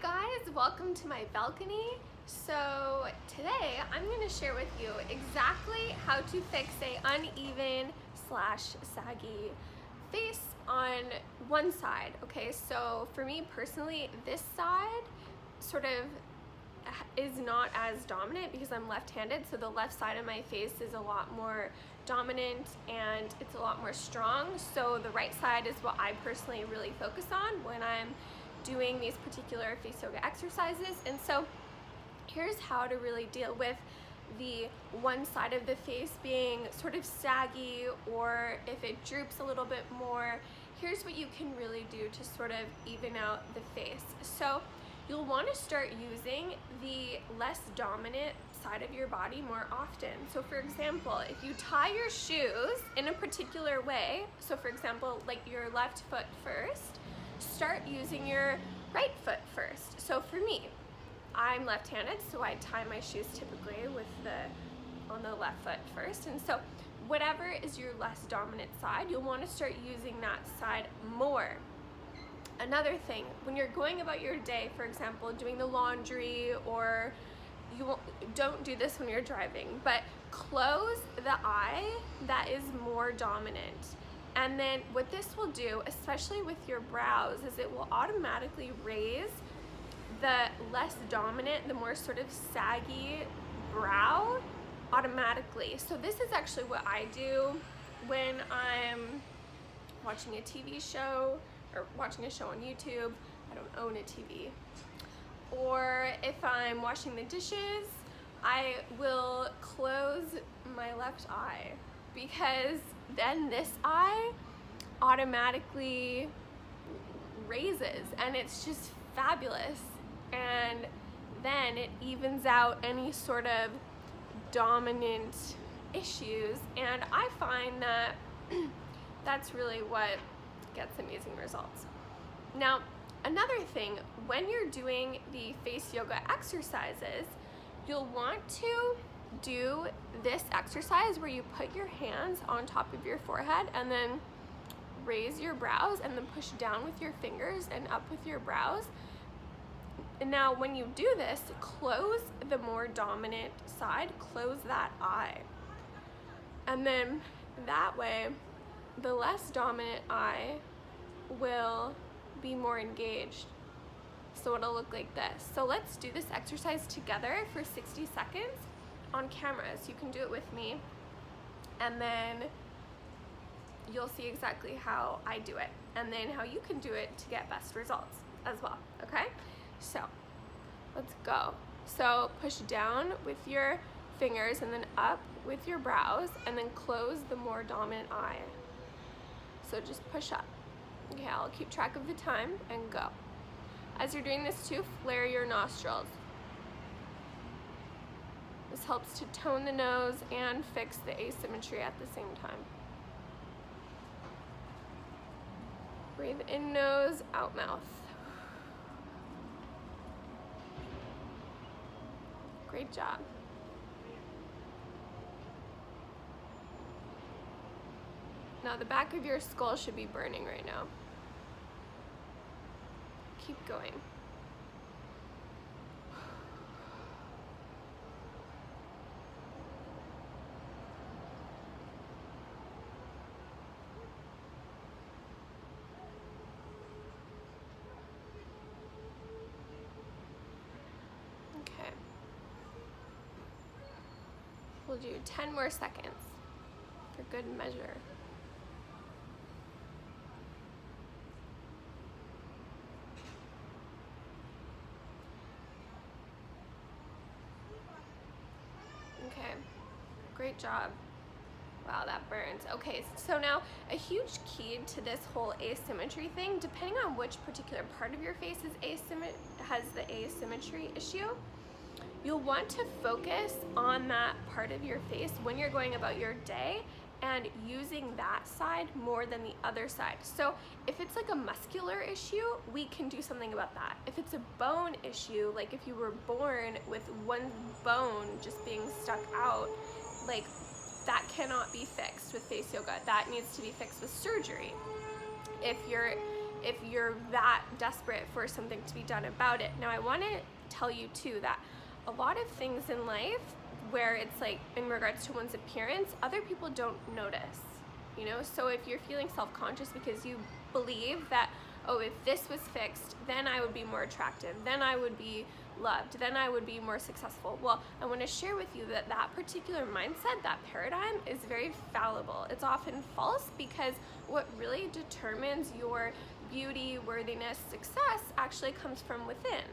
guys, welcome to my balcony. So today I'm going to share with you exactly how to fix a uneven / saggy face on one side. Okay, so for me personally, this side sort of is not as dominant because I'm left-handed, so the left side of my face is a lot more dominant and it's a lot more strong. So the right side is what I personally really focus on when I'm doing these particular face yoga exercises. And so here's how to really deal with the one side of the face being sort of saggy, or if it droops a little bit more. Here's what you can really do to sort of even out the face. So you'll want to start using the less dominant side of your body more often. So for example, if you tie your shoes in a particular way, so for example, like your left foot first, start using your right foot first. So for me, I'm left-handed, so I tie my shoes typically with on the left foot first. And so whatever is your less dominant side, you'll want to start using that side more. Another thing, when you're going about your day, for example, doing the laundry, or don't do this when you're driving, but close the eye that is more dominant. And then what this will do, especially with your brows, is it will automatically raise the less dominant, the more sort of saggy brow automatically. So this is actually what I do when I'm watching a TV show or watching a show on YouTube. I don't own a TV. Or if I'm washing the dishes, I will close my left eye, because then this eye automatically raises, and it's just fabulous. And then it evens out any sort of dominant issues, and I find that that's really what gets amazing results. Now, another thing, when you're doing the face yoga exercises, you'll want to do this exercise where you put your hands on top of your forehead and then raise your brows and then push down with your fingers and up with your brows. And now when you do this, close the more dominant side, close that eye. And then that way, the less dominant eye will be more engaged. So it'll look like this. So let's do this exercise together for 60 seconds on camera. So you can do it with me, and then you'll see exactly how I do it, and then how you can do it to get best results as well, okay? So let's go. So push down with your fingers and then up with your brows, and then close the more dominant eye. So just push up. Okay, I'll keep track of the time and go. As you're doing this too, flare your nostrils. This helps to tone the nose and fix the asymmetry at the same time. Breathe in nose, out mouth. Great job. Now the back of your skull should be burning right now. Keep going. Okay. We'll do 10 more seconds for good measure. Okay, great job. Wow, that burns. Okay, so now a huge key to this whole asymmetry thing, depending on which particular part of your face has the asymmetry issue, you'll want to focus on that part of your face when you're going about your day and using that side more than the other side. So if it's like a muscular issue, we can do something about that. If it's a bone issue, like if you were born with one bone just being stuck out, like that cannot be fixed with face yoga. That needs to be fixed with surgery. If if you're that desperate for something to be done about it. Now I want to tell you too that a lot of things in life where it's like in regards to one's appearance, other people don't notice, you know? So if you're feeling self-conscious because you believe that, oh, if this was fixed, then I would be more attractive, then I would be loved, then I would be more successful. Well, I want to share with you that that particular mindset, that paradigm, is very fallible. It's often false because what really determines your beauty, worthiness, success actually comes from within.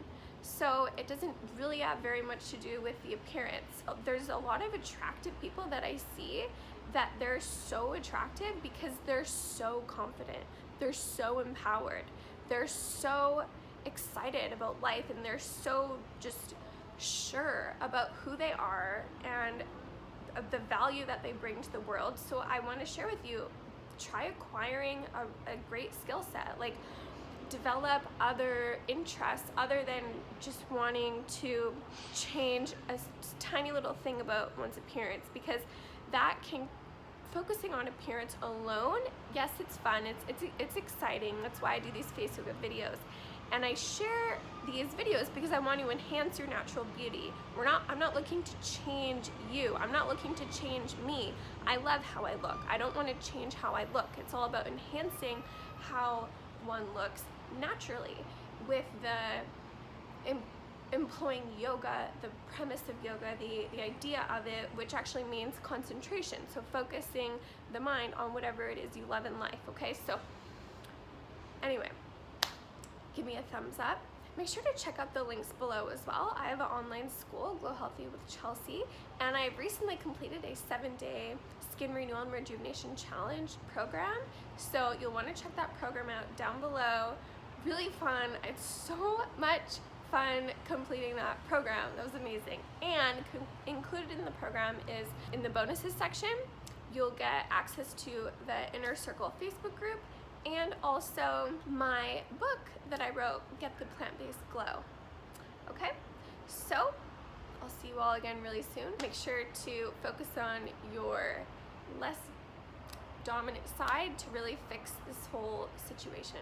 So it doesn't really have very much to do with the appearance. There's a lot of attractive people that I see that they're so attractive because they're so confident, they're so empowered, they're so excited about life, and they're so just sure about who they are and the value that they bring to the world. So I want to share with you, try acquiring a great skill set, like develop other interests other than just wanting to change a tiny little thing about one's appearance, because that can, focusing on appearance alone, yes, it's fun, it's exciting. That's why I do these face yoga videos. And I share these videos because I want to enhance your natural beauty. I'm not looking to change you. I'm not looking to change me. I love how I look. I don't want to change how I look. It's all about enhancing how one looks naturally with the employing yoga, the premise of yoga, the idea of it, which actually means concentration. So focusing the mind on whatever it is you love in life, okay? So anyway, give me a thumbs up. Make sure to check out the links below as well. I have an online school, Glow Healthy with Chelsea, and I've recently completed a 7-day Skin Renewal and Rejuvenation Challenge program. So you'll want to check that program out down below. Really fun. It's so much fun completing that program. That was amazing. And included in the program is, in the bonuses section, you'll get access to the Inner Circle Facebook group, and also my book that I wrote, Get the Plant-Based Glow. Okay, so I'll see you all again really soon. Make sure to focus on your less dominant side to really fix this whole situation.